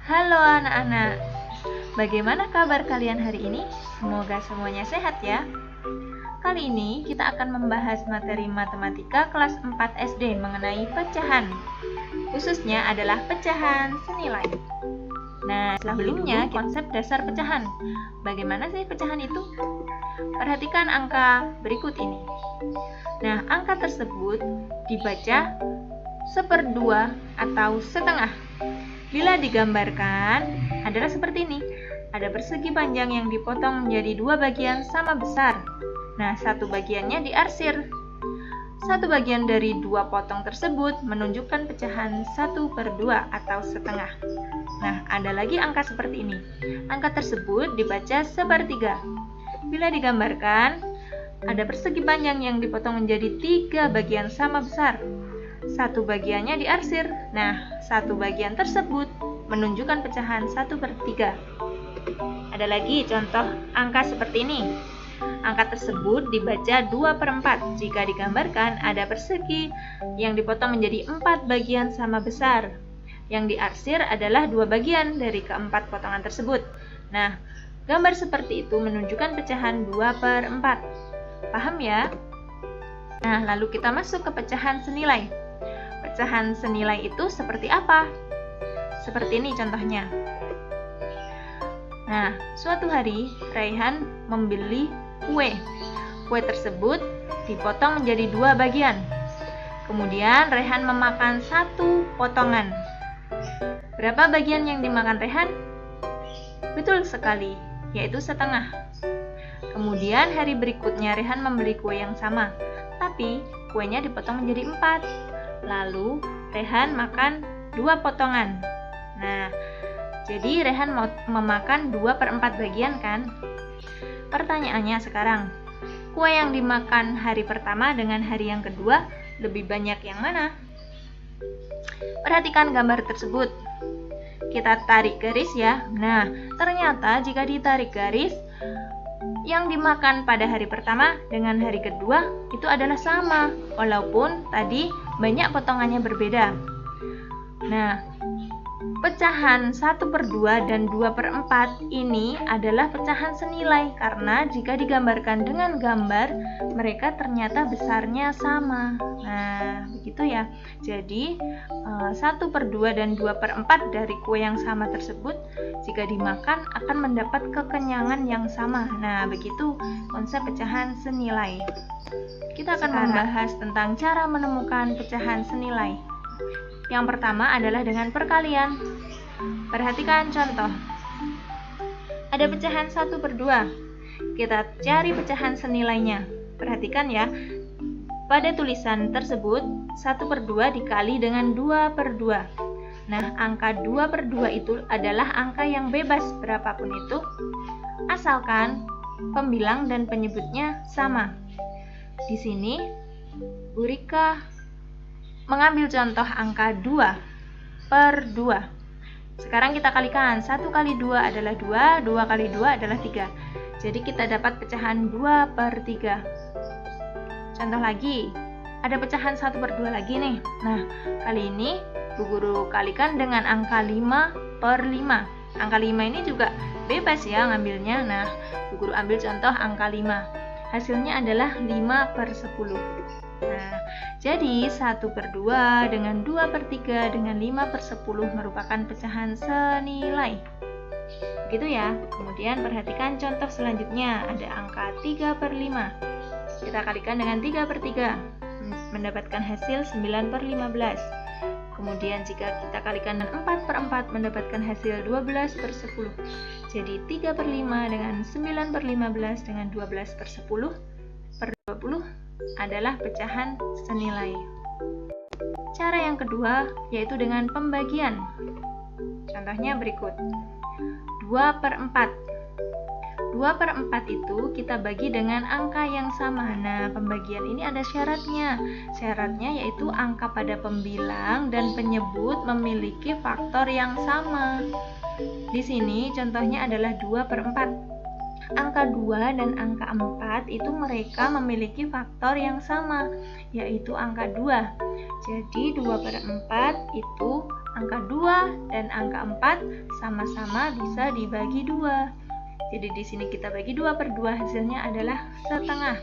Halo anak-anak, bagaimana kabar kalian hari ini? Semoga semuanya sehat ya. Kali ini kita akan membahas materi matematika kelas 4 SD mengenai pecahan. Khususnya adalah pecahan senilai. Nah, sebelumnya konsep dasar pecahan. Bagaimana sih pecahan itu? Perhatikan angka berikut ini. Nah, angka tersebut dibaca 1/2 atau setengah. Bila digambarkan adalah seperti ini. Ada persegi panjang yang dipotong menjadi 2 bagian sama besar. Nah, satu bagiannya diarsir. Satu bagian dari 2 potong tersebut menunjukkan pecahan 1/2 atau setengah. Nah, ada lagi angka seperti ini. Angka tersebut dibaca 1/3. Bila digambarkan, ada persegi panjang yang dipotong menjadi 3 bagian sama besar. Satu bagiannya diarsir. Nah, satu bagian tersebut menunjukkan pecahan 1/3. Ada lagi contoh angka seperti ini. Angka tersebut dibaca 2/4. Jika digambarkan ada persegi yang dipotong menjadi 4 bagian sama besar. Yang diarsir adalah 2 bagian dari keempat potongan tersebut. Nah, gambar seperti itu menunjukkan pecahan 2/4. Paham ya? Nah, lalu kita masuk ke pecahan senilai. Pecahan senilai itu seperti apa? Seperti ini contohnya. Nah, suatu hari Raihan membeli kue. Kue tersebut dipotong menjadi 2 bagian. Kemudian Raihan memakan 1 potongan. Berapa bagian yang dimakan Raihan? Betul sekali, yaitu setengah. Kemudian hari berikutnya Raihan membeli kue yang sama, tapi kuenya dipotong menjadi 4. Lalu Raihan makan 2 potongan. Nah, jadi Raihan mau memakan 2/4 bagian kan? Pertanyaannya sekarang, kue yang dimakan hari pertama dengan hari yang kedua lebih banyak yang mana? Perhatikan gambar tersebut. Kita tarik garis ya. Nah, ternyata jika ditarik garis, yang dimakan pada hari pertama dengan hari kedua itu adalah sama, walaupun tadi banyak potongannya berbeda. Nah, pecahan 1/2 dan 2/4 ini adalah pecahan senilai karena jika digambarkan dengan gambar, mereka ternyata besarnya sama. Nah, begitu ya. Jadi, 1/2 dan 2/4 dari kue yang sama tersebut jika dimakan akan mendapat kekenyangan yang sama. Nah, begitu konsep pecahan senilai. Kita akan membahas tentang cara menemukan pecahan senilai. Yang pertama adalah dengan perkalian. Perhatikan contoh. Ada pecahan 1/2. Kita cari pecahan senilainya. Perhatikan ya. Pada tulisan tersebut 1/2 dikali dengan 2/2. Nah, angka 2/2 itu adalah angka yang bebas berapapun itu, asalkan pembilang dan penyebutnya sama. Di sini, Bu Rika mengambil contoh angka 2/2. Sekarang kita kalikan, 1 kali 2 adalah 2, 2 kali 2 adalah 3. Jadi kita dapat pecahan 2/3. Contoh lagi, ada pecahan 1/2 lagi nih. Nah, kali ini Bu Guru kalikan dengan angka 5/5. Angka 5 ini juga bebas ya ngambilnya. Nah, Bu Guru ambil contoh angka 5. Hasilnya adalah 5/10. Nah, jadi 1/2 dengan 2/3 dengan 5/10 merupakan pecahan senilai. Begitu ya. Kemudian perhatikan contoh selanjutnya. Ada angka 3/5. Kita kalikan dengan 3/3. Mendapatkan hasil 9/15. Kemudian jika kita kalikan dengan 4/4 mendapatkan hasil 12/10. Jadi 3/5 dengan 9/15 dengan 12/10/20 adalah pecahan senilai. Cara yang kedua yaitu dengan pembagian. Contohnya berikut. 2/4. 2/4 itu kita bagi dengan angka yang sama. Nah, pembagian ini ada syaratnya. Syaratnya yaitu angka pada pembilang dan penyebut memiliki faktor yang sama. Di sini contohnya adalah 2/4. Angka 2 dan angka 4 itu mereka memiliki faktor yang sama, yaitu angka 2. Jadi 2/4 itu angka 2 dan angka 4 sama-sama bisa dibagi 2. Jadi di sini kita bagi 2 per 2, hasilnya adalah setengah.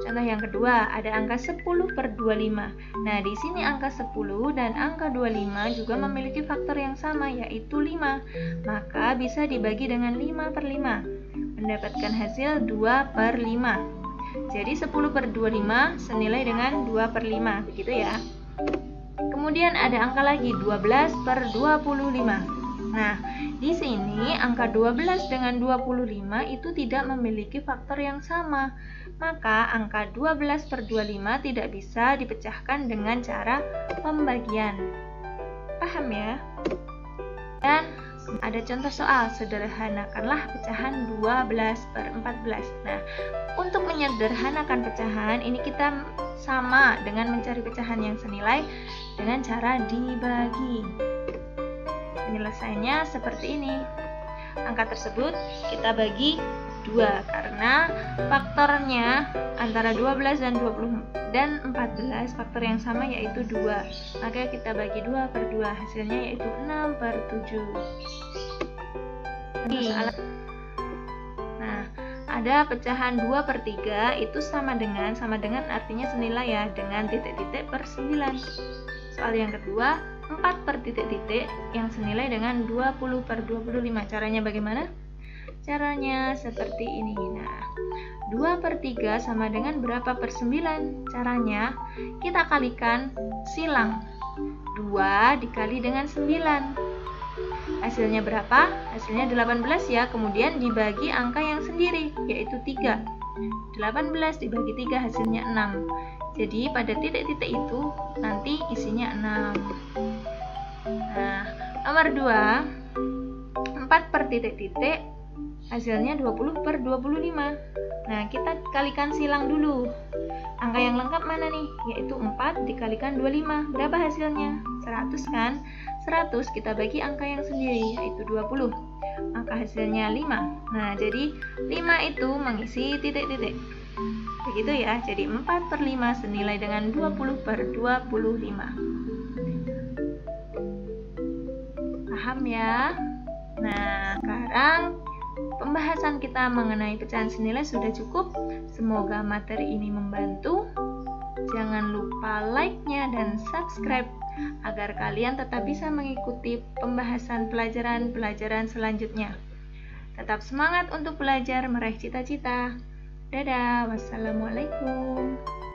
Contoh yang kedua, ada angka 10 per 25. Nah, di sini angka 10 dan angka 25 juga memiliki faktor yang sama, yaitu 5. Maka bisa dibagi dengan 5 per 5. Mendapatkan hasil 2 per 5. Jadi 10 per 25 senilai dengan 2 per 5. Begitu ya. Kemudian ada angka lagi, 12 per 25. Nah, di sini angka 12 dengan 25 itu tidak memiliki faktor yang sama. Maka angka 12 per 25 tidak bisa dipecahkan dengan cara pembagian. Paham ya? Dan ada contoh soal, sederhanakanlah pecahan 12 per 14. Nah, untuk menyederhanakan pecahan, ini kita sama dengan mencari pecahan yang senilai dengan cara dibagi. Penyelesaiannya seperti ini. Angka tersebut kita bagi 2 karena faktornya antara 12 dan 14 faktor yang sama yaitu 2. Maka kita bagi 2 per 2, hasilnya yaitu 6 per 7. Nah, ada pecahan 2 per 3 itu sama dengan artinya senilai ya, dengan titik-titik per 9. Soal yang kedua, 4 per titik-titik yang senilai dengan 20 per 25. Caranya bagaimana? Caranya seperti ini. Nah, 2 per 3 sama dengan berapa per 9? Caranya kita kalikan silang. 2 dikali dengan 9. Hasilnya berapa? Hasilnya 18 ya. Kemudian dibagi angka yang sendiri, yaitu 3. 18 dibagi 3 hasilnya 6. Jadi pada titik-titik itu nanti isinya 6. Nah, nomor 2, 4 per titik-titik hasilnya 20 per 25. Nah, kita kalikan silang dulu. Angka yang lengkap mana nih? Yaitu 4 dikalikan 25. Berapa hasilnya? 100 kan? 100 kita bagi angka yang sendiri, yaitu 20. Maka hasilnya 5. Nah, jadi 5 itu mengisi titik-titik. Begitu ya, jadi 4 per 5 senilai dengan 20 per 25. Paham ya? Nah, sekarang pembahasan kita mengenai pecahan senilai sudah cukup. Semoga materi ini membantu. Jangan lupa like-nya dan subscribe agar kalian tetap bisa mengikuti pembahasan pelajaran-pelajaran selanjutnya. Tetap semangat untuk belajar meraih cita-cita. Dadah, wassalamualaikum.